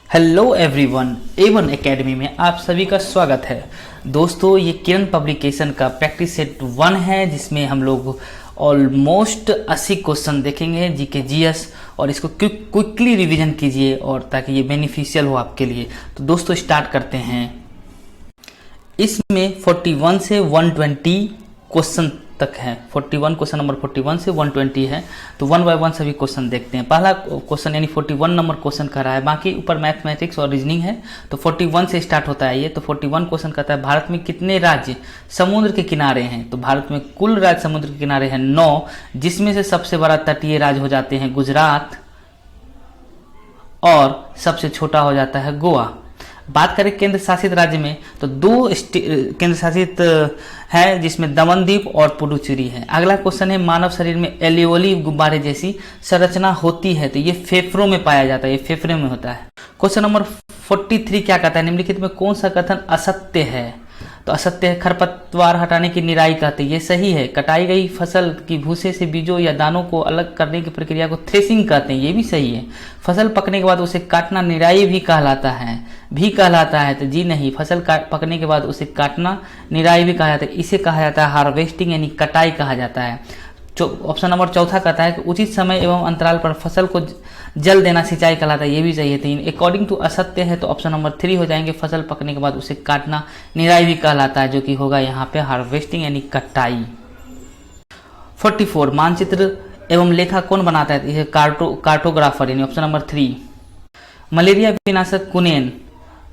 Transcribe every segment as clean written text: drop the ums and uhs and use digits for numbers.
Hello everyone, A1 academy में आप सभी का स्वागत है। दोस्तों, ये किरण पब्लिकेशन का प्रैक्टिस सेट 1 है, जिसमें हम लोग ऑलमोस्ट 80 क्वेश्चन देखेंगे जीके जीएस, और इसको क्विकली रिवीजन कीजिए और ताकि ये बेनिफिशियल हो आपके लिए। तो दोस्तों स्टार्ट करते हैं। इसमें 41 से 120 क्वेश्चन तक है। 41 क्वेश्चन नंबर 41 से 120 है। तो 1 बाय 1 सभी क्वेश्चन देखते हैं। पहला क्वेश्चन यानी 41 नंबर क्वेश्चन कर रहा है, बाकी ऊपर मैथमेटिक्स और रीजनिंग है। तो 41 से स्टार्ट होता है ये। तो 41 क्वेश्चन कहता है, भारत में कितने राज्य समुद्र के किनारे हैं? तो भारत में कुल राज्य समुद्र के किनारे हैं 9, जिसमें से सबसे बड़ा तटीय राज्य हो जाते हैं गुजरात और सबसे छोटा हो जाता है गोवा। बात करें केंद्र शासित राज्य में, तो 2 केंद्र शासित है, जिसमें दमनदीप और पुडुचेरी है। अगला क्वेश्चन है, मानव शरीर में एलियोली गुब्बारे जैसी संरचना होती है? तो ये फेफड़ों में पाया जाता है, ये फेफड़े में होता है। क्वेश्चन नंबर 43 क्या कहता है, निम्नलिखित में कौन सा कथन असत्य है? तो असत्य है खरपतवार हटाने की निराई कहते हैं, ये सही है। कटाई गई फसल की भूसे से बीजों या दानों को अलग करने की प्रक्रिया को थ्रेसिंग कहते हैं, ये भी सही है। फसल पकने के बाद उसे काटना निराई भी कहलाता है, तो जी नहीं, फसल पकने के बाद उसे काटना निराई भी कहा जाता है, इसे कहा जाता है हार्वेस्टिंग यानी कटाई कहा जाता है। ऑप्शन नंबर 4 कहता है कि उचित समय एवं अंतराल पर फसल को जल देना सिंचाई कहलाता है, ये भी सही है। 3 अकॉर्डिंग टू असत्य है, तो ऑप्शन नंबर 3 हो जाएंगे, फसल पकने के बाद उसे काटना निराई भी कहलाता है, जो कि होगा यहाँ पे हार्वेस्टिंग यानी कटाई। 44 मानचित्र एवं लेखा कौन बनाता है? यह कार्टोग्राफर यानी ऑप्शन नंबर 3। मलेरिया विनाशक कुनेन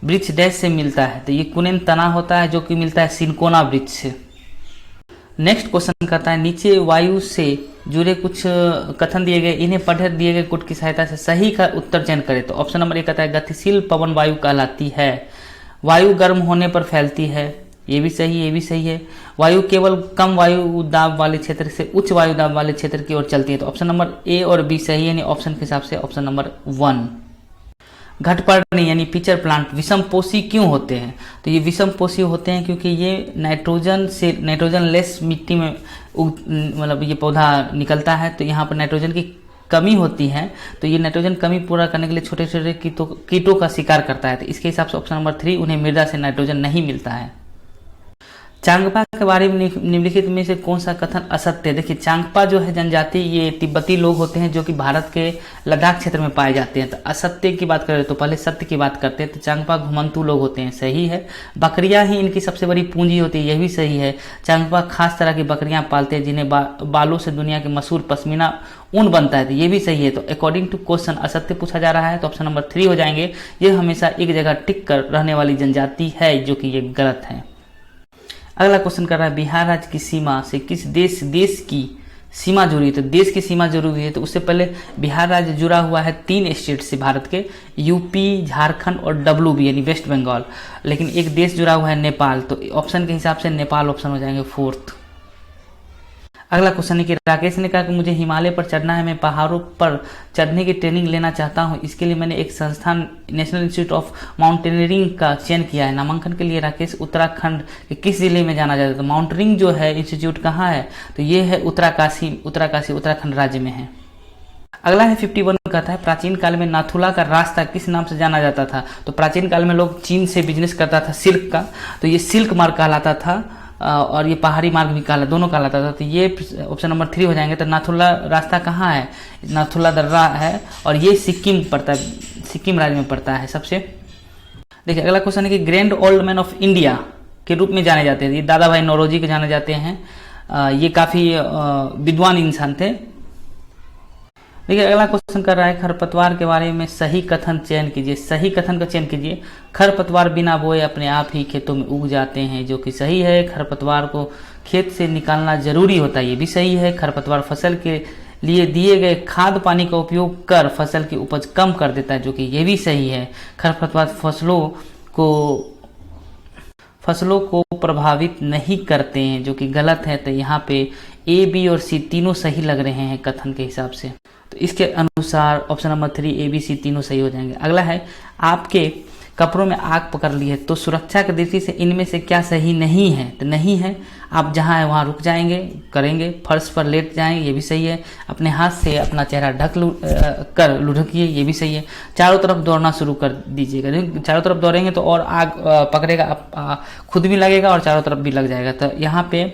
वृक्ष डैश से मिलता है? तो ये कुनेन तना होता है, जो कि मिलता है सिनकोना वृक्ष से। नेक्स्ट क्वेश्चन कहता है, नीचे वायु से जुड़े कुछ कथन दिए गए, इन्हें पढ़कर दिए गए कोड की सहायता से सही का उत्तर चयन करें। तो ऑप्शन नंबर 1 कहता है, गतिशील पवन वायु कहलाती है, वायु गर्म होने पर फैलती है, ये भी सही है। वायु केवल कम वायु दाब वाले क्षेत्र से उच्च वायु दाब वाले क्षेत्र की ओर चलती है। तो ऑप्शन नंबर ए और बी सही है, यानी ऑप्शन के हिसाब से ऑप्शन नंबर 1। घटपर्णी यानी पिचर प्लांट विषमपोषी क्यों होते हैं? तो ये विषमपोषी होते हैं क्योंकि ये नाइट्रोजन लेस मिट्टी में मतलब ये पौधा निकलता है, तो यहाँ पर नाइट्रोजन की कमी होती है, तो ये नाइट्रोजन कमी पूरा करने के लिए छोटे छोटे कीटों का शिकार करता है। तो इसके हिसाब से ऑप्शन नंबर 3, उन्हें मृदा से नाइट्रोजन नहीं मिलता है। चांगपा के बारे में निम्नलिखित में से कौन सा कथन असत्य है? देखिए, चांगपा जो है जनजाति, ये तिब्बती लोग होते हैं जो कि भारत के लद्दाख क्षेत्र में पाए जाते हैं। तो असत्य की बात करें तो पहले सत्य की बात करते हैं। तो चांगपा घुमंतु लोग होते हैं, सही है। बकरियां ही इनकी सबसे बड़ी पूंजी होती है, यह भी सही है। चांगपा खास तरह की बकरियां पालते हैं, जिन्हें बालों से दुनिया के मशहूर पश्मीना ऊन बनता है, तो ये भी सही है। तो अकॉर्डिंग टू क्वेश्चन असत्य पूछा जा रहा है, तो ऑप्शन नंबर 3 हो जाएंगे। ये हमेशा एक जगह टिक कर रहने वाली जनजाति है, जो कि ये गलत है। अगला क्वेश्चन कर रहा है, बिहार राज्य की सीमा से किस देश की सीमा जुड़ी है? तो देश की सीमा जुड़ी हुई है, तो उससे पहले बिहार राज्य जुड़ा हुआ है 3 स्टेट से भारत के, यूपी, झारखंड और WB यानी वेस्ट बंगाल। लेकिन एक देश जुड़ा हुआ है नेपाल, तो ऑप्शन के हिसाब से नेपाल ऑप्शन हो जाएंगे 4th। अगला क्वेश्चन है कि राकेश ने कहा कि मुझे हिमालय पर चढ़ना है, मैं पहाड़ों पर चढ़ने की ट्रेनिंग लेना चाहता हूं, इसके लिए मैंने एक संस्थान नेशनल इंस्टीट्यूट ऑफ माउंटेनियरिंग का चयन किया है। नामांकन के लिए राकेश उत्तराखंड के किस जिले में जाना चाहता है? तो माउंटेनियरिंग जो है इंस्टीट्यूट कहाँ है? तो ये है उत्तराकाशी उत्तराखंड राज्य में है। अगला है 51 कहता है, प्राचीन काल में नाथुला का रास्ता किस नाम से जाना जाता था? तो प्राचीन काल में लोग चीन से बिजनेस करता था सिल्क का, तो ये सिल्क मार्ग कहलाता था, और ये पहाड़ी मार्ग भी दोनों कहलाता था। तो ये ऑप्शन नंबर 3 हो जाएंगे। तो नाथुला रास्ता कहाँ है? नाथुला दर्रा है, और ये सिक्किम पड़ता है, सिक्किम राज्य में पड़ता है सबसे। देखिए, अगला क्वेश्चन है कि grand old man of India के रूप में जाने जाते हैं, ये दादा भाई नौरोजी के जाने जाते हैं। ये काफी विद्वान इंसान थे। देखिए, अगला क्वेश्चन कर रहा है, खरपतवार के बारे में सही कथन चयन कीजिए। सही कथन का चयन कीजिए। खरपतवार बिना बोए अपने आप ही खेतों में उग जाते हैं, जो कि सही है। खरपतवार को खेत से निकालना जरूरी होता है, ये भी सही है। खरपतवार फसल के लिए दिए गए खाद पानी का उपयोग कर फसल की उपज कम कर देता है, जो कि ये भी सही है। खरपतवार फसलों को प्रभावित नहीं करते हैं, जो कि गलत है। तो यहाँ पे A, B और C तीनों सही लग रहे हैं कथन के हिसाब से, तो इसके अनुसार option number 3 A, B, C तीनों सही हो जाएंगे। अगला है, आपके कपड़ों में आग पकड़ ली है, तो सुरक्षा की दृष्टि से इनमें से क्या सही नहीं है? तो नहीं है, आप जहाँ है वहाँ रुक जाएंगे, करेंगे, फर्श पर लेट जाएंगे, ये भी सही है। अपने हाथ से अपना चेहरा ढक कर लुढ़किए, ये भी सही है। चारों तरफ दौड़ना शुरू कर दीजिएगा, चारों तरफ दौड़ेंगे तो और आग पकड़ेगा, खुद भी लगेगा और चारों तरफ भी लग जाएगा। तो यहाँ पे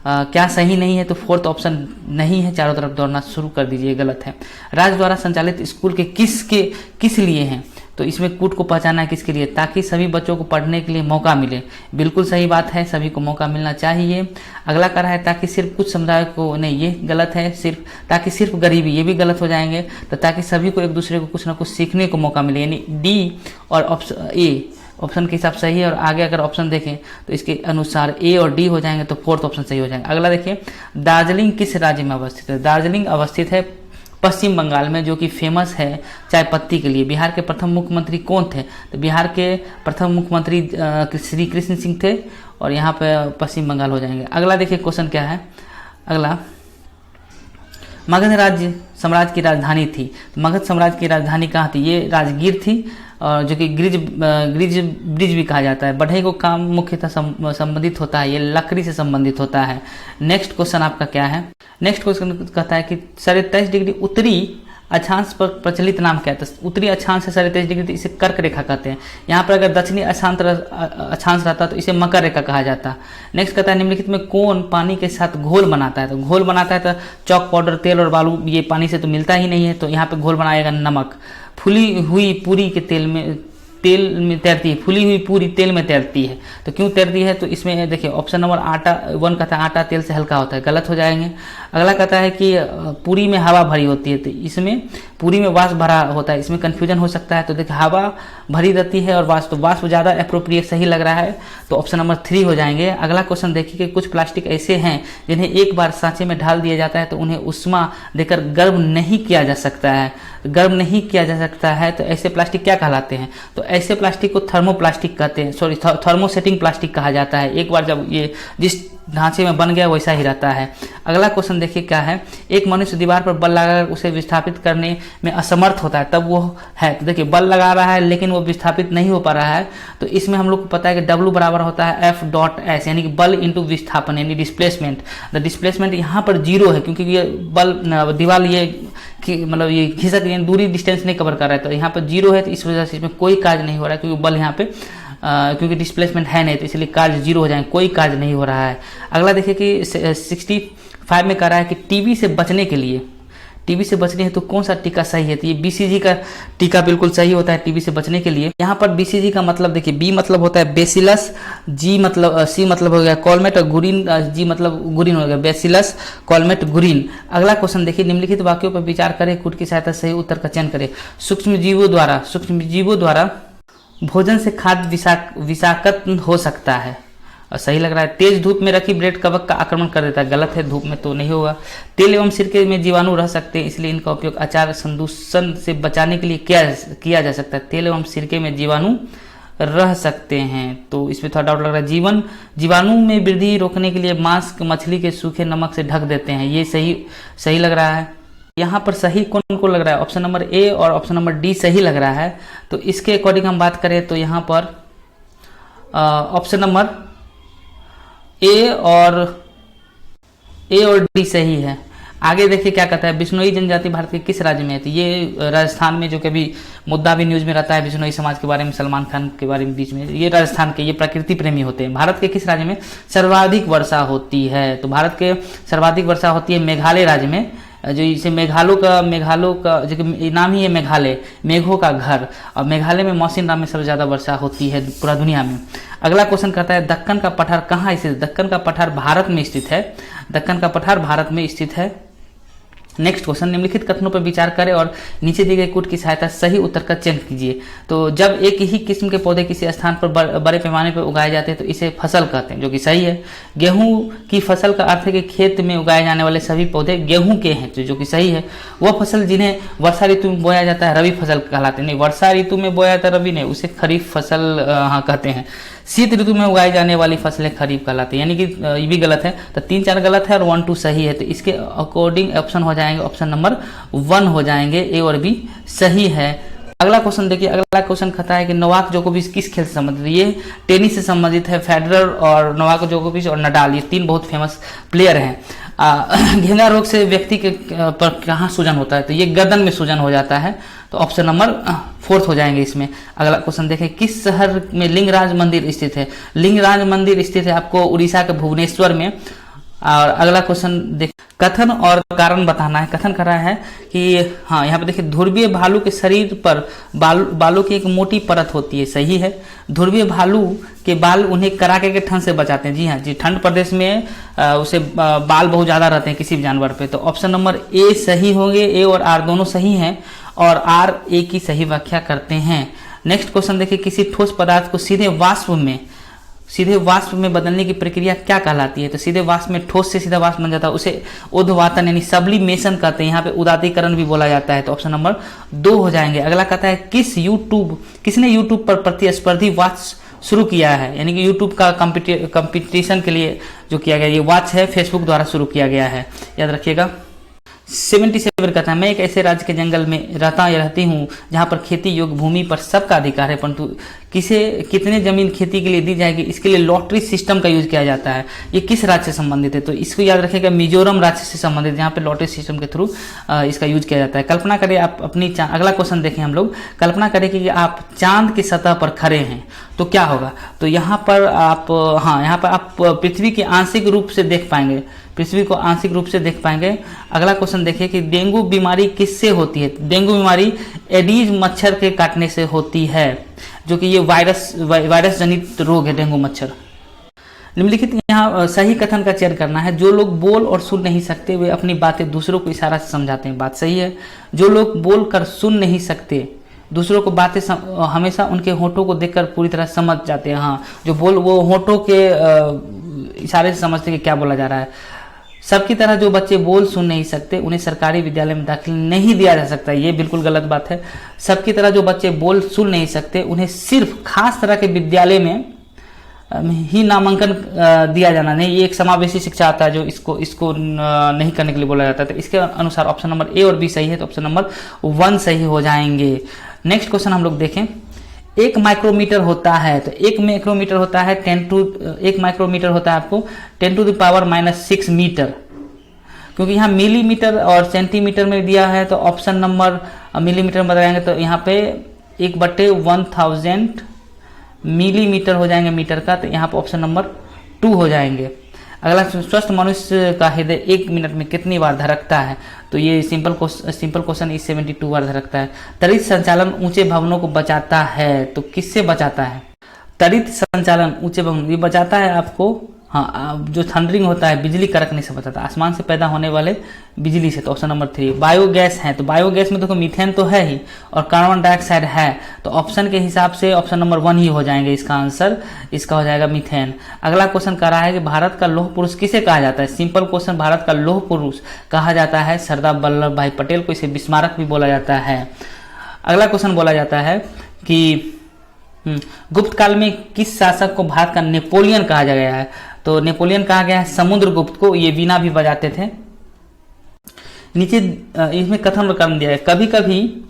क्या सही नहीं है? तो फोर्थ ऑप्शन नहीं है, चारों तरफ दौड़ना शुरू कर दीजिए, गलत है। राज्य द्वारा संचालित स्कूल के किस लिए हैं? तो इसमें कूट को पहचाना है किसके लिए? ताकि सभी बच्चों को पढ़ने के लिए मौका मिले, बिल्कुल सही बात है, सभी को मौका मिलना चाहिए। अगला कह रहा है ताकि सिर्फ कुछ समुदाय को, नहीं ये गलत है, ताकि सिर्फ गरीबी, ये भी गलत हो जाएंगे। तो ताकि सभी को एक दूसरे को कुछ ना कुछ सीखने को मौका मिले, यानी डी और ऑप्शन ए ऑप्शन के हिसाब सही है। और आगे अगर ऑप्शन देखें तो इसके अनुसार ए और डी हो जाएंगे, तो फोर्थ ऑप्शन सही हो जाएंगे। अगला देखिए, दार्जिलिंग किस राज्य में अवस्थित है? दार्जिलिंग अवस्थित है पश्चिम बंगाल में, जो कि फेमस है चाय पत्ती के लिए। बिहार के प्रथम मुख्यमंत्री कौन थे? तो बिहार के प्रथम मुख्यमंत्री श्री कृष्ण सिंह थे, और यहाँ पे पश्चिम बंगाल हो जाएंगे। अगला देखिए क्वेश्चन क्या है। अगला, मगध राज्य साम्राज्य की राजधानी थी। मगध साम्राज्य की राजधानी कहाँ थी? ये राजगीर थी, और जो कि ब्रिज भी कहा जाता है। बढ़ई को काम मुख्यतः संबंधित होता है, ये लकड़ी से संबंधित होता है। नेक्स्ट क्वेश्चन आपका क्या है? नेक्स्ट क्वेश्चन कहता है कि 23.5 डिग्री उत्तरी अक्षांश पर प्रचलित नाम क्या है? तो उत्तरी अक्षांश से 23.5 डिग्री, तो इसे कर्क रेखा कहते हैं। यहाँ पर अगर दक्षिणी अक्षांश रहता तो इसे मकर रेखा कहा जाता। नेक्स्ट कहता है निम्नलिखित में कौन पानी के साथ घोल बनाता है? तो घोल बनाता है तो चौक, पाउडर, तेल और बालू, ये पानी से तो मिलता ही नहीं है, तो यहाँ पे घोल बनाएगा नमक। फूली हुई पूरी के तेल में तैरती है, फूली हुई पूरी तेल में तैरती है, तो क्यों तैरती है? तो इसमें देखिए ऑप्शन नंबर 1 कहता है आटा तेल से हल्का होता है, गलत हो जाएंगे। अगला कहता है कि पूरी में हवा भरी होती है, तो इसमें पूरी में वाष्प भरा होता है, इसमें कंफ्यूजन हो सकता है। तो देखिए हवा भरी रहती है और वाष्प ज़्यादा अप्रोप्रिएट सही लग रहा है, तो ऑप्शन नंबर 3 हो जाएंगे। अगला क्वेश्चन देखिए कि कुछ प्लास्टिक ऐसे हैं जिन्हें एक बार सांचे में ढाल दिया जाता है तो उन्हें उष्मा देकर गर्म नहीं किया जा सकता है। गर्म नहीं किया जा सकता है, तो ऐसे प्लास्टिक क्या कहलाते हैं? तो ऐसे प्लास्टिक को थर्मोप्लास्टिक कहते हैं, सॉरी थर्मोसेटिंग प्लास्टिक कहा जाता है। एक बार जब ये जिस ढांचे में बन गया वैसा ही रहता है। अगला क्वेश्चन देखिए क्या है। एक मनुष्य दीवार पर बल लगाकर उसे विस्थापित करने में असमर्थ होता है, तब वो है, तो देखिए बल लगा रहा है लेकिन वो विस्थापित नहीं हो पा रहा है, तो इसमें हम लोग को पता है कि W बराबर होता है F.S, यानी कि बल इंटू विस्थापन यानी डिस्प्लेसमेंट। द डिस्प्लेसमेंट यहाँ पर 0 है, क्योंकि ये बल दीवार ये मतलब ये खिसक दूरी डिस्टेंस नहीं कवर कर रहा है, तो यहाँ पर 0 है, तो इस वजह से इसमें कोई कार्य नहीं हो रहा है, क्योंकि बल यहाँ पे क्योंकि डिस्प्लेसमेंट है नहीं, तो इसलिए कार्य 0 हो जाएंगे, कोई कार्य नहीं हो रहा है। अगला देखिए कि 65 में कह रहा है कि टीबी से बचने के लिए, टीबी से बचने है तो कौन सा टीका सही है? तो ये BCG का टीका बिल्कुल सही होता है टीबी से बचने के लिए। यहाँ पर BCG का मतलब देखिए, B मतलब होता है बेसिलस, C मतलब हो गया कॉलमेट, और गुरिन G मतलब गुरिन हो गया, बेसिलस कॉलमेट गुरिन। अगला क्वेश्चन देखिए, निम्नलिखित वाक्यों पर विचार करें, कूट की सहायता सही उत्तर का चयन करें। सूक्ष्म जीवों द्वारा भोजन से खाद्य विषाक्त हो सकता है, और सही लग रहा है। तेज धूप में रखी ब्रेड कवक का आक्रमण कर देता है, गलत है, धूप में तो नहीं होगा। तेल एवं सिरके में जीवाणु रह सकते हैं, इसलिए इनका उपयोग अचार संदूषण से बचाने के लिए किया जा सकता है। तेल एवं सिरके में जीवाणु रह सकते हैं, तो इसमें थोड़ा डाउट लग रहा है। जीवाणु में वृद्धि रोकने के लिए मांस मछली के सूखे नमक से ढक देते हैं, ये सही लग रहा है। यहाँ पर सही कौन को लग रहा है? ऑप्शन नंबर A और ऑप्शन नंबर D सही लग रहा है। तो इसके अकॉर्डिंग हम बात करें तो यहाँ पर ऑप्शन नंबर A और D सही है। आगे देखिए क्या कहता है, बिश्नोई जनजाति भारत के किस राज्य में है? तो ये राजस्थान में, जो कभी मुद्दा भी न्यूज में रहता है बिश्नोई समाज के बारे में, सलमान खान के बारे में बीच में, ये राजस्थान के, ये प्रकृति प्रेमी होते हैं। भारत के किस राज्य में सर्वाधिक वर्षा होती है? तो भारत के सर्वाधिक वर्षा होती है मेघालय राज्य में, जो इसे मेघालय का जो नाम ही है मेघालय, मेघों का घर, और मेघालय में मौसिन राम में सबसे ज्यादा वर्षा होती है पूरा दुनिया में। अगला क्वेश्चन करता है दक्कन का पठार कहाँ स्थित है? दक्कन का पठार भारत में स्थित है, दक्कन का पठार भारत में स्थित है। नेक्स्ट क्वेश्चन, निम्नलिखित कथनों पर विचार करें और नीचे दिए गए कूट की सहायता सही उत्तर का चयन कीजिए। तो जब एक ही किस्म के पौधे किसी स्थान पर बड़े पैमाने पर उगाए जाते हैं तो इसे फसल कहते हैं, जो कि सही है। गेहूं की फसल का अर्थ है कि खेत में उगाए जाने वाले सभी पौधे गेहूं के हैं, जो कि सही है। वह फसल जिन्हें वर्षा ऋतु में बोया जाता है रबी फसल कहलाते हैं, नहीं वर्षा ऋतु में बोया जाता है रबी नहीं, उसे खरीफ फसल कहते हैं। शीत ऋतु में उगाई जाने वाली फसलें खरीफ कहलाती है, यानी कि ये भी गलत है। तो 3-4 गलत है और 1-2 सही है, तो इसके अकॉर्डिंग ऑप्शन हो जाएंगे, ऑप्शन नंबर 1 हो जाएंगे, A और B सही है। अगला क्वेश्चन देखिए, अगला क्वेश्चन कहता है कि नोवाक जोकोविच किस खेल से संबंधित है। ये टेनिस से संबंधित है। फेडरर और नोवाक जोकोविच और नडाल, ये तीन बहुत फेमस प्लेयर हैं। घेंगा रोग से व्यक्ति के पर कहाँ सूजन होता है, तो ये गर्दन में सूजन हो जाता है, तो ऑप्शन नंबर 4 हो जाएंगे इसमें। अगला क्वेश्चन देखें, किस शहर में लिंगराज मंदिर स्थित है। लिंगराज मंदिर स्थित है आपको उड़ीसा के भुवनेश्वर में। और अगला क्वेश्चन देख, कथन और कारण बताना है। कथन कर रहा है कि हाँ, यहाँ पे देखिए, ध्रुवीय भालू के शरीर पर बालों की एक मोटी परत होती है। सही है। ध्रुवीय भालू के बाल उन्हें कड़ाके के ठंड से बचाते हैं। जी हाँ जी, ठंड प्रदेश में उसे बाल बहुत ज्यादा रहते हैं किसी भी जानवर पे, तो ऑप्शन नंबर ए सही होंगे। ए और आर दोनों सही हैं और आर ए की सही व्याख्या करते हैं। नेक्स्ट क्वेश्चन देखिए, किसी ठोस पदार्थ को सीधे वाष्प में बदलने की प्रक्रिया क्या कहलाती है। तो सीधे वाष्प में, ठोस से सीधा वाष्प बन जाता है, उसे उद्वातन यानी सब्लिमेशन कहते हैं। यहाँ पे उदातीकरण भी बोला जाता है, तो ऑप्शन नंबर 2 हो जाएंगे। अगला कहता है, किसने यूट्यूब पर प्रतिस्पर्धी वॉच शुरू किया है, यानी कि यूट्यूब का कंपटीशन के लिए जो किया गया ये वॉच है, फेसबुक द्वारा शुरू किया गया है, याद रखिएगा। 77 कहता है, मैं एक ऐसे राज्य के जंगल में रहती हूँ जहाँ पर खेती योग्य भूमि पर सबका अधिकार है, परंतु कितने जमीन खेती के लिए दी जाएगी, इसके लिए लॉटरी सिस्टम का यूज किया जाता है। ये किस राज्य से संबंधित है, तो इसको याद रखिएगा, मिजोरम राज्य से संबंधित, जहाँ पे लॉटरी सिस्टम के थ्रू इसका यूज किया जाता है। कल्पना करें आप अपनी अगला क्वेश्चन देखें हम लोग, कल्पना करें कि आप चांद की सतह पर खड़े हैं तो क्या होगा। तो यहाँ पर आप पृथ्वी के आंशिक रूप से देख पाएंगे, पृथ्वी को आंशिक रूप से देख पाएंगे। अगला क्वेश्चन देखिए कि डेंगू बीमारी किससे होती है। डेंगू बीमारी एडीज मच्छर के काटने से होती है, जो कि ये वायरस जनित रोग है डेंगू मच्छर। निम्नलिखित यहाँ सही कथन का चयन करना है। जो लोग बोल और सुन नहीं सकते वे अपनी बातें दूसरों को इशारा से समझाते हैं। बात सही है। जो लोग बोल कर सुन नहीं सकते दूसरों को बातें हमेशा उनके होठों को देखकर पूरी तरह समझ जाते हैं। हाँ, जो वो होठों के इशारे से समझते हैं कि क्या बोला जा रहा है। सबकी तरह जो बच्चे बोल सुन नहीं सकते उन्हें सरकारी विद्यालय में दाखिला नहीं दिया जा सकता, ये बिल्कुल गलत बात है। सबकी तरह जो बच्चे बोल सुन नहीं सकते उन्हें सिर्फ खास तरह के विद्यालय में ही नामांकन दिया जाना नहीं, ये एक समावेशी शिक्षा आता है जो इसको नहीं करने के लिए बोला जाता है। तो इसके अनुसार ऑप्शन नंबर ए और बी सही है, तो ऑप्शन नंबर 1 सही हो जाएंगे। नेक्स्ट क्वेश्चन हम लोग देखें, 1 माइक्रोमीटर होता है, तो 1 माइक्रोमीटर होता है 1 माइक्रोमीटर होता है आपको 10⁻⁻6 मीटर, क्योंकि यहाँ मिलीमीटर और सेंटीमीटर में दिया है, तो ऑप्शन नंबर मिलीमीटर में बताएंगे तो यहाँ पे 1/1000 मिलीमीटर हो जाएंगे मीटर का, तो यहाँ पे ऑप्शन नंबर 2 हो जाएंगे। अगला, स्वस्थ मनुष्य का हृदय 1 मिनट में कितनी बार धड़कता है, तो ये सिंपल क्वेश्चन इस 72 बार धड़कता है। त्वरित संचालन ऊंचे भवनों को बचाता है, तो किससे बचाता है। त्वरित संचालन ऊंचे भवन ये बचाता है आपको, हाँ, जो थंडरिंग होता है बिजली कड़कने से बचाता है, आसमान से पैदा होने वाले बिजली से, तो ऑप्शन नंबर 3। बायोगैस है, तो बायोगैस में देखो मीथेन तो है ही और कार्बन डाइऑक्साइड है, तो ऑप्शन के हिसाब से ऑप्शन नंबर 1 ही हो जाएंगे इसका आंसर, इसका हो जाएगा मीथेन। अगला क्वेश्चन कह रहा है कि भारत का लौह पुरुष किसे कहा जाता है। सिंपल क्वेश्चन, भारत का लौह पुरुष कहा जाता है सरदार वल्लभ भाई पटेल को, इसे बिस्मारक भी बोला जाता है। अगला क्वेश्चन बोला जाता है कि गुप्त काल में किस शासक को भारत का नेपोलियन कहा गया है, तो नेपोलियन कहा गया है समुद्रगुप्त को, ये वीणा भी बजाते थे। नीचे इसमें कथन और कर्म दिया है, कभी कभी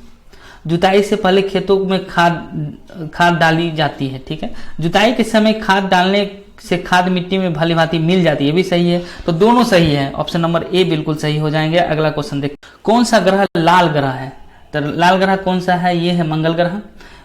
जुताई से पहले खेतों में खाद डाली जाती है, ठीक है। जुताई के समय खाद डालने से खाद मिट्टी में भली भांति मिल जाती है, ये भी सही है, तो दोनों सही है, ऑप्शन नंबर ए बिल्कुल सही हो जाएंगे। अगला क्वेश्चन देख, कौन सा ग्रह लाल ग्रह है, तो लाल ग्रह कौन सा है, ये है मंगल ग्रह।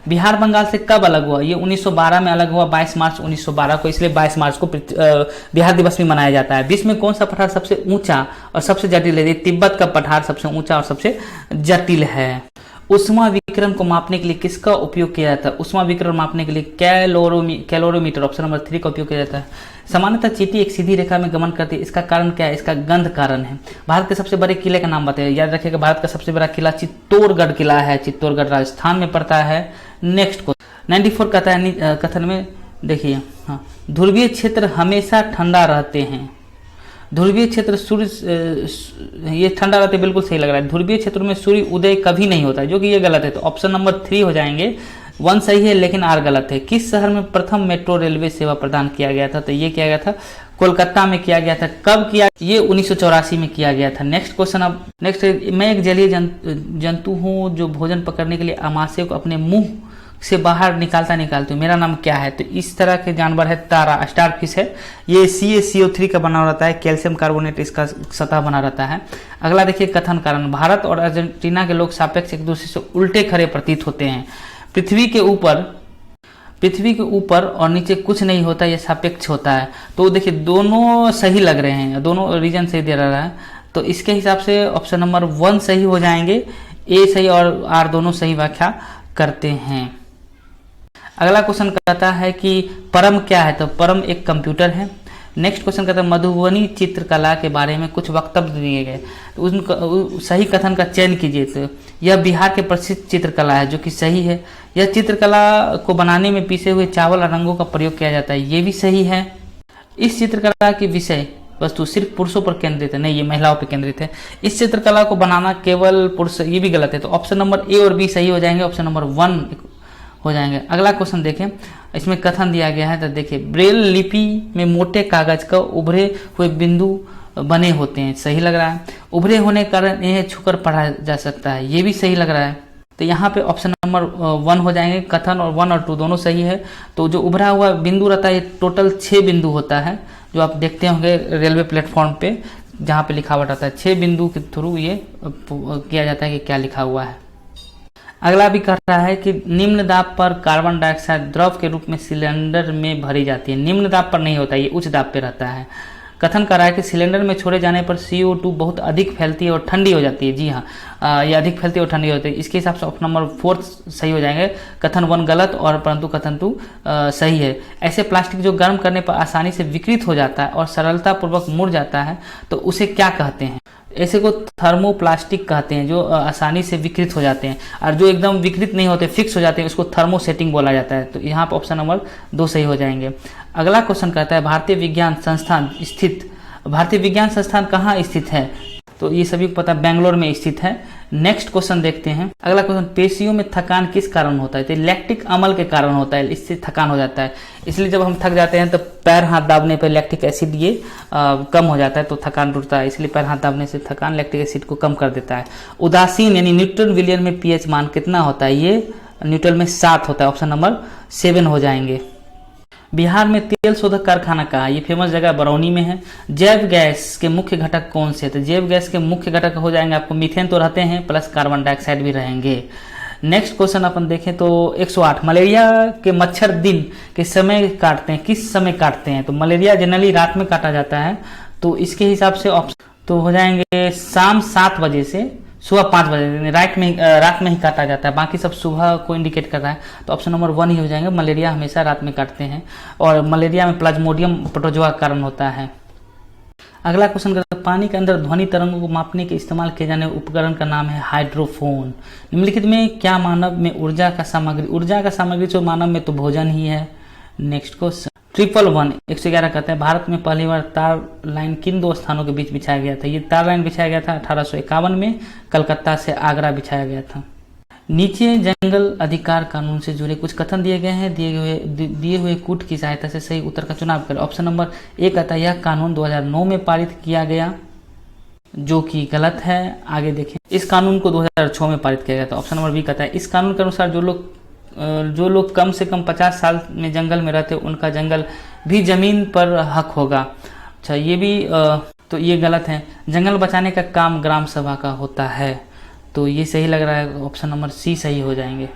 बिहार बंगाल से कब अलग हुआ, ये 1912 में अलग हुआ, 22 मार्च 1912 को, इसलिए 22 मार्च को बिहार दिवस भी मनाया जाता है। विश्व में कौन सा पठार सबसे ऊंचा और सबसे जटिल है, तिब्बत का पठार सबसे ऊंचा और सबसे जटिल है। उष्मा विकिरण को मापने के लिए किसका उपयोग किया जाता है, उष्मा विकिरण मापने के लिए कैलोरीमीटर, ऑप्शन नंबर 3 का उपयोग किया जाता है। सामान्यतः चींटी एक सीधी रेखा में गमन करती है, इसका कारण क्या है, इसका गंध कारण है। भारत के सबसे बड़े किले का नाम बताइए, याद रखिएगा भारत का सबसे बड़ा किला चित्तौड़गढ़ किला है, चित्तौड़गढ़ राजस्थान में पड़ता है। नेक्स्ट क्वेश्चन 94 कहता है कथन में देखिए, हाँ, ध्रुवीय क्षेत्र हमेशा ठंडा रहते हैं। ध्रुवीय क्षेत्र सूर्य ये ठंडा रहते, बिल्कुल सही लग रहा है। ध्रुवीय क्षेत्र में सूर्य उदय कभी नहीं होता है, जो कि ये गलत है, तो ऑप्शन नंबर 3 हो जाएंगे। 1 सही है लेकिन आर गलत है। किस शहर में प्रथम मेट्रो रेलवे सेवा प्रदान किया गया था, तो ये किया गया था कोलकाता में किया गया था। कब किया? ये 1984 में किया गया था। Next question. अब नेक्स्ट, मैं एक जलीय जंतु हूँ जो भोजन पकड़ने के लिए आमाशय को अपने मुंह से बाहर निकालता हूँ, मेरा नाम क्या है? तो इस तरह के जानवर है तारा, स्टार फिश है। ये CaCO3 का बना रहता है, कैल्शियम कार्बोनेट इसका सतह बना रहता है। अगला देखिए कथन कारण, भारत और अर्जेंटीना के लोग सापेक्ष एक दूसरे से उल्टे खड़े प्रतीत होते हैं। पृथ्वी के ऊपर और नीचे कुछ नहीं होता, यह सापेक्ष होता है। तो देखिए दोनों सही लग रहे हैं, दोनों रीजन सही दे रहा है। तो इसके हिसाब से ऑप्शन नंबर 1 सही हो जाएंगे। ए सही और आर दोनों सही व्याख्या करते हैं। अगला क्वेश्चन कहता है कि परम क्या है? तो परम एक कंप्यूटर है। नेक्स्ट क्वेश्चन कहता है मधुबनी चित्रकला के बारे में कुछ वक्तव्य दिए गए, तो उनका सही कथन का चयन कीजिए। तो यह बिहार के प्रसिद्ध चित्रकला है, जो कि सही है। यह चित्रकला को बनाने में पीसे हुए चावल और रंगों का प्रयोग किया जाता है, ये भी सही है। इस चित्रकला के विषय वस्तु सिर्फ पुरुषों पर केंद्रित है, नहीं ये महिलाओं पर केंद्रित है। इस चित्रकला को बनाना केवल पुरुष, ये भी गलत है। तो ऑप्शन नंबर ए और बी सही हो जाएंगे, ऑप्शन नंबर 1 हो जाएंगे। अगला क्वेश्चन देखें, इसमें कथन दिया गया है। तो देखिए ब्रेल लिपि में मोटे कागज का उभरे हुए बिंदु बने होते हैं, सही लग रहा है। उभरे होने के कारण इन्हें छूकर पढ़ा जा सकता है, ये भी सही लग रहा है। तो यहाँ पे ऑप्शन नंबर 1 हो जाएंगे। कथन और 1 और 2 दोनों सही है। तो जो उभरा हुआ बिंदु रहता है, ये टोटल 6 बिंदु होता है, जो आप देखते होंगे रेलवे प्लेटफॉर्म पे जहाँ पे लिखावट आता है। 6 बिंदु के थ्रू ये किया जाता है कि क्या लिखा हुआ है। अगला भी कह रहा है कि निम्न दाब पर कार्बन डाइऑक्साइड द्रव के रूप में सिलेंडर में भरी जाती है। निम्न दाब पर नहीं होता, ये उच्च दाब पे रहता है। कथन कर रहा है कि सिलेंडर में छोड़े जाने पर CO2 बहुत अधिक फैलती है और ठंडी हो जाती है। जी हाँ, ये अधिक फैलती है और ठंडी होती है। इसके हिसाब से ऑप्शन नंबर 4 सही हो जाएंगे। कथन 1 गलत और परंतु कथन 2 सही है। ऐसे प्लास्टिक जो गर्म करने पर आसानी से विकृत हो जाता है और सरलतापूर्वक मुड़ जाता है, तो उसे क्या कहते हैं? ऐसे को थर्मोप्लास्टिक कहते हैं, जो आसानी से विकृत हो जाते हैं। और जो एकदम विकृत नहीं होते, फिक्स हो जाते हैं, उसको थर्मोसेटिंग बोला जाता है। तो यहाँ पर ऑप्शन नंबर 2 सही हो जाएंगे। अगला क्वेश्चन कहता है भारतीय विज्ञान संस्थान कहाँ स्थित है? तो ये सभी को पता है, बेंगलोर में स्थित है। नेक्स्ट क्वेश्चन देखते हैं। अगला क्वेश्चन, पेशियों में थकान किस कारण होता है? तो लैक्टिक अम्ल के कारण होता है, इससे थकान हो जाता है। इसलिए जब हम थक जाते हैं तो पैर हाथ दाबने पर लैक्टिक एसिड ये कम हो जाता है, तो थकान टूटता है। इसलिए पैर हाथ दाबने से थकान लैक्टिक एसिड को कम कर देता है। उदासीन यानी न्यूटन विलियन में pH मान कितना होता है? ये न्यूटन में 7 होता है, ऑप्शन नंबर 7 हो जाएंगे। बिहार में तेल शोधक कारखाना कहाँ है? ये फेमस जगह बरौनी में है। जैव गैस के मुख्य घटक कौन से? तो जैव गैस के मुख्य घटक हो जाएंगे आपको मीथेन तो रहते हैं, प्लस कार्बन डाइऑक्साइड भी रहेंगे। नेक्स्ट क्वेश्चन अपन देखें तो 108, मलेरिया के मच्छर दिन के समय काटते हैं, किस समय काटते हैं? तो मलेरिया जनरली रात में काटा जाता है, तो इसके हिसाब से ऑप्शन तो हो जाएंगे शाम 7 बजे से सुबह 5 बजे, रात में ही काटा जाता है। बाकी सब सुबह को इंडिकेट कर रहा है, तो ऑप्शन नंबर 1 ही हो जाएंगे। मलेरिया हमेशा रात में काटते हैं और मलेरिया में प्लाज्मोडियम प्रोटोजोआ का कारण होता है। अगला क्वेश्चन करते हैं, पानी के अंदर ध्वनि तरंगों को मापने के इस्तेमाल किए जाने वाले उपकरण का नाम है हाइड्रोफोन। निम्नलिखित में क्या मानव में ऊर्जा का सामग्री जो मानव में तो भोजन ही है। नेक्स्ट क्वेश्चन, 111 कहते हैं भारत में पहली बार तार लाइन किन 2 स्थानों के बीच बिछाया गया था? ये तार लाइन बिछाया गया था 1851 में, कलकत्ता से आगरा बिछाया गया था। नीचे जंगल अधिकार कानून से जुड़े कुछ कथन दिए गए हैं, दिए हुए कूट की सहायता से सही उत्तर का चुनाव करें। ऑप्शन नंबर 1 कहता है यह कानून 2009 में पारित किया गया, जो कि गलत है। आगे देखें, इस कानून को 2006 में पारित किया गया था। ऑप्शन नंबर बी कहता है इस कानून के अनुसार जो लोग कम से कम 50 साल में जंगल में रहते हैं, उनका जंगल भी जमीन पर हक होगा। अच्छा, ये भी तो ये गलत है। जंगल बचाने का काम ग्राम सभा का होता है, तो ये सही लग रहा है, ऑप्शन नंबर सी सही हो जाएंगे।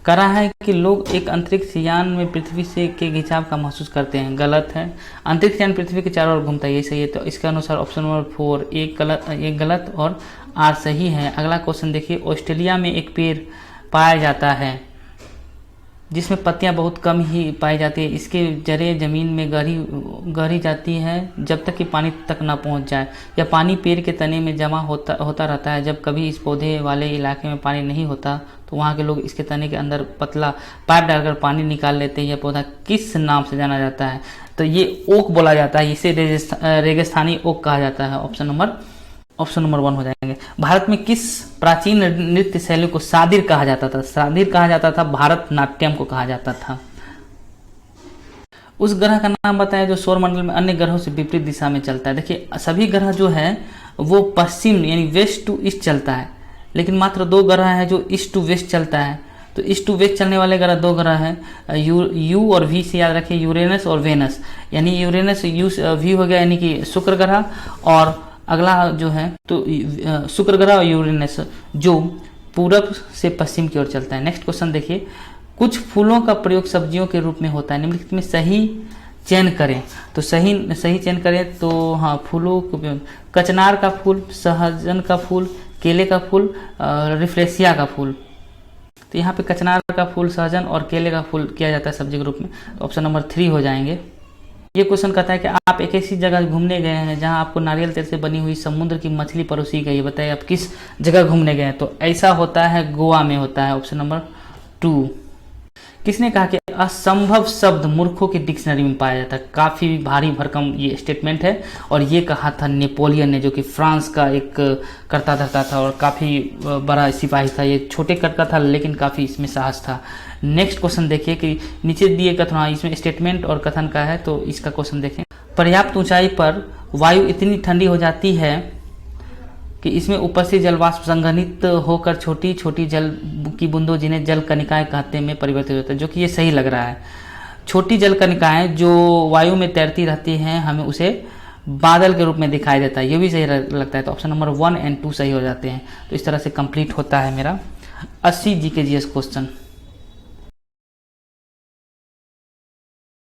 कह रहा है कि लोग एक अंतरिक्ष यान में पृथ्वी से के खिंचाव का महसूस करते हैं, गलत है। अंतरिक्ष यान पृथ्वी के चारों ओर घूमता है, ये सही है। तो इसके अनुसार ऑप्शन नंबर 4 एक गलत और आर सही है। अगला क्वेश्चन देखिए, ऑस्ट्रेलिया में एक पेड़ पाया जाता है जिसमें पत्तियां बहुत कम ही पाई जाती है। इसके जड़ें जमीन में गहरी जाती है जब तक कि पानी तक न पहुंच जाए, या पानी पेड़ के तने में जमा होता रहता है। जब कभी इस पौधे वाले इलाके में पानी नहीं होता तो वहाँ के लोग इसके तने के अंदर पतला पाइप डालकर पानी निकाल लेते हैं। यह पौधा किस नाम से जाना जाता है? तो ये ओक बोला जाता है, इसे रेगिस्तानी ओक कहा जाता है। ऑप्शन नंबर 1 हो जाएंगे। भारत में किस प्राचीन नृत्य शैली को सादिर कहा जाता था? सादिर कहा जाता था, भारत नाट्यम को कहा जाता था। उस ग्रह का नाम बताएं जो सौरमंडल में अन्य ग्रहों से विपरीत दिशा में चलता है। देखिए सभी ग्रह जो है वो पश्चिम यानी वेस्ट टू ईस्ट चलता है, लेकिन मात्र 2 ग्रह हैं जो ईस्ट टू वेस्ट चलता है। तो ईस्ट टू वेस्ट चलने वाले ग्रह 2 ग्रह हैं, यू और वी से याद रखिए, यूरेनस और वेनस। यानी यूरेनस वी हो गया यानी कि शुक्र ग्रह, और अगला जो है तो शुक्र ग्रह और यूरेनस जो पूरब से पश्चिम की ओर चलता है। नेक्स्ट क्वेश्चन देखिए, कुछ फूलों का प्रयोग सब्जियों के रूप में होता है, निम्नलिखित में सही चयन करें। तो सही चयन करें तो हाँ, फूलों कचनार का फूल, सहजन का फूल, केले का फूल, रिफ्लेसिया का फूल। तो यहाँ पे कचनार का फूल, सहजन और केले का फूल किया जाता है सब्जी के रूप में, तो ऑप्शन नंबर 3 हो जाएंगे। ये क्वेश्चन कहता है कि आप एक ऐसी जगह घूमने गए हैं जहां आपको नारियल तेल से बनी हुई समुद्र की मछली परोसी गई है, बताइए आप किस जगह घूमने गए हैं। तो ऐसा होता है गोवा में होता है, ऑप्शन नंबर 2। किसने कहा कि असंभव शब्द मूर्खों की डिक्शनरी में पाया जाता है। काफ़ी भारी भरकम ये स्टेटमेंट है, और ये कहा था नेपोलियन ने, जो कि फ्रांस का एक करता धरता था और काफ़ी बड़ा सिपाही था। ये छोटे कद का था लेकिन काफ़ी इसमें साहस था। नेक्स्ट क्वेश्चन देखिए कि नीचे दिए कथन, इसमें स्टेटमेंट और कथन का है, तो इसका क्वेश्चन देखें। पर्याप्त ऊंचाई पर वायु इतनी ठंडी हो जाती है कि इसमें उपस्थित जलवाष्प संघनित होकर छोटी छोटी जल की बूंदों, जिन्हें जल कणिकाएं कहते हैं, में परिवर्तित होता है, जो कि ये सही लग रहा है। छोटी जल कणिकाएं जो वायु में तैरती रहती हैं, हमें उसे बादल के रूप में दिखाई देता है, ये भी सही लगता है। तो ऑप्शन नंबर 1 और 2 सही हो जाते हैं। तो इस तरह से कंप्लीट होता है मेरा 80 GK GS क्वेश्चन।